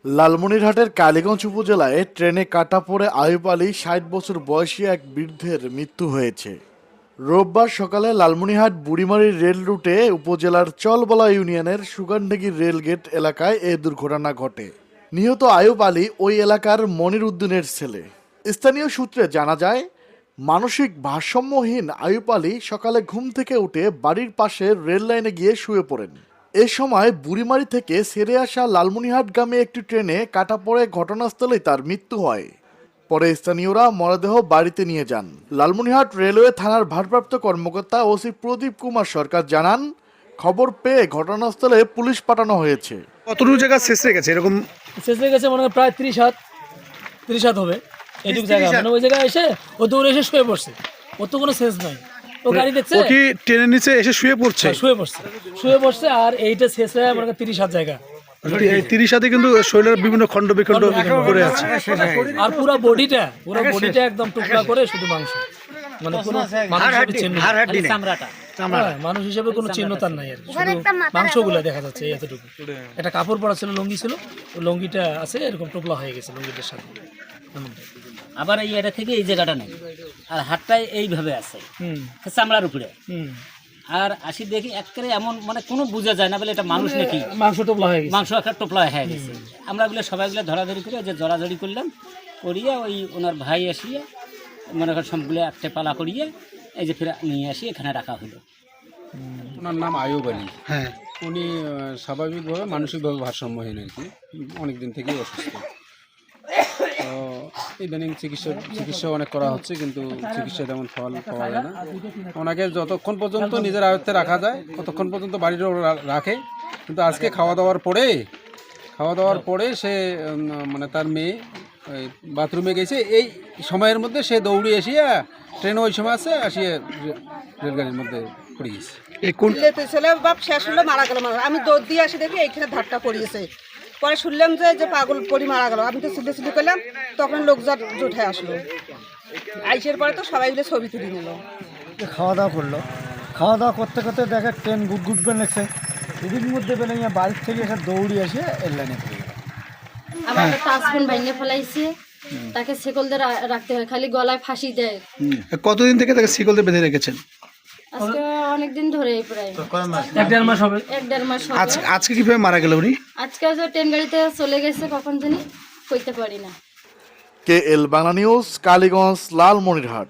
লালমনিরহাটের কালীগঞ্জ উপজেলায় ট্রেনে কাটা পড়ে আয়ুব আলী ৬০ বছর বয়সী এক বৃদ্ধের মৃত্যু হয়েছে। রোববার সকালে লালমনিরহাট বুড়িমারি রেল রুটে উপজেলার চলবলা ইউনিয়নের সুগানডেগি রেলগেট এলাকায় এ দুর্ঘটনা ঘটে। নিহত আয়ুব আলী ওই এলাকার মনির উদ্দিনের ছেলে। স্থানীয় সূত্রে জানা যায়, মানসিক ভারসাম্যহীন আয়ুব আলী সকালে ঘুম থেকে উঠে বাড়ির পাশে রেল লাইনে গিয়ে শুয়ে পড়েন। এ সময় বুড়িমারি থেকে ছেড়ে আসা লালমনিরহাটগামী একটি ট্রেনে কাটা পড়ে ঘটনাস্থলেই তার মৃত্যু হয়। পরে স্থানীয়রা মরদেহ বাড়িতে নিয়ে যান। লালমনিরহাট রেলওয়ে থানার ভারপ্রাপ্ত কর্মকর্তা ওসি প্রদীপ কুমার সরকার জানান, খবর পেয়ে ঘটনাস্থলে পুলিশ পাঠানো হয়েছে। কতটুকু জায়গা শেষ হয়ে গেছে? এরকম শেষ হয়ে গেছে মনে হয় প্রায় 30 হাত হবে। এইটুকু জায়গা মানে ওই জায়গায় এসে ও দৌড়ে এসে শুয়ে পড়ছে। ওর তো কোনো সেন্স নাই। ও গাড়ি দেখছে, ও কি ট্রেনের নিচে এসে শুয়ে পড়ছে? শুয়ে পড়ছে আর এইটা শেষ হয়ে মনে হয় 30 হাত জায়গা। এই 30 হাতে কিন্তু শরীরের বিভিন্ন খণ্ড বিখণ্ড করে আছে। আর পুরো বডিটা একদম টুকরা করে শুধু মাংস, মানে কোনো মানুষ হিসেবে কোনো চিহ্ন তার নাই। আর শুধু মাংসগুলো দেখা যাচ্ছে এতটুকু। একটা কাপড় পরা ছিল, লুঙ্গি ছিল, লুঙ্গিটা আছে এরকম টোপলা হয়ে গেছে লুঙ্গিটার সাথে। আবার এই এটা থেকে এই জায়গাটা নেই, আর হাতটাই এইভাবে আছে চামড়ার উপরে। আর আসি দেখি একেবারে এমন মানে কোনো বোঝা যায় না বলে এটা মানুষ নাকি, মাংস টোপলা হয়ে গেছে, মাংস একটা টোপলা হয়ে গেছে। আমরা বলে সবাইগুলো ধরাধরি করে যে জড়াজড়ি করলাম, করিয়ে ওই ওনার ভাই আসিয়ে মনে করেন সবগুলো একটা পালা করিয়ে এই যে ফেরা নিয়ে আসি এখানে রাখা হলো। ওনার নাম আয়ুব আলী। হ্যাঁ, উনি স্বাভাবিকভাবে মানসিকভাবে ভারসাম্যহীন আর কি, অনেক দিন থেকেই অসুস্থ। তো ইদানিং চিকিৎসা অনেক করা হচ্ছে, কিন্তু চিকিৎসা তেমন ফল পাওয়া যায় না। ওনাকে যতক্ষণ পর্যন্ত নিজের আয়ত্তে রাখা যায় ততক্ষণ পর্যন্ত বাড়ির রাখে, কিন্তু আজকে খাওয়া দাওয়ার পরে সে মানে তার মেয়ে ওই বাথরুমে গেছে, এই সময়ের মধ্যে সে দৌড়ে এসিয়া ট্রেনে ওই সময় আছে আসিয়া রেলগাড়ির মধ্যে পড়ে গেছে। এই কোন ছেলে বাপ শেষ হলো, মারা গেল। আমি দৌড় দিয়ে আসি দেখি এইখানে ধাক্কা পড়িয়েছে। পরে শুনলাম যে পাগল পড়ি মারা গেল। আমি তো সিদ্ধি করলাম, তখন লোকজন উঠে আসলো। আইসের পরে তো সবাই মিলে ছবি তুলে নিল। খাওয়া দাওয়া করলো, খাওয়া দাওয়া করতে করতে দেখে ট্রেন গুট বেনেছে। এদিক মধ্যে বেনে বাড়ির থেকে এসে দৌড়ি এসে এর লাইনে পড়ে গেল। আমার একটা টাচপেন ভেঙে ফেলাইছে, তাকে শিকল দিয়ে রাখতে হয়, খালি গলায় ফাঁসি দেয়। কতদিন থেকে তাকে শিকল দিয়ে বেঁধে রেখেছেন? আজকে অনেকদিন ধরে, প্রায় 1-1.5 মাস হবে। 1-1.5 মাস হবে। আজকে কিভাবে মারা গেল উনি? আজকে যে ট্রেন গাড়িতে চলে গেছে কখন জানি, কইতে পারি না। KL Bangla news, Kaliganj, Lalmonirhat.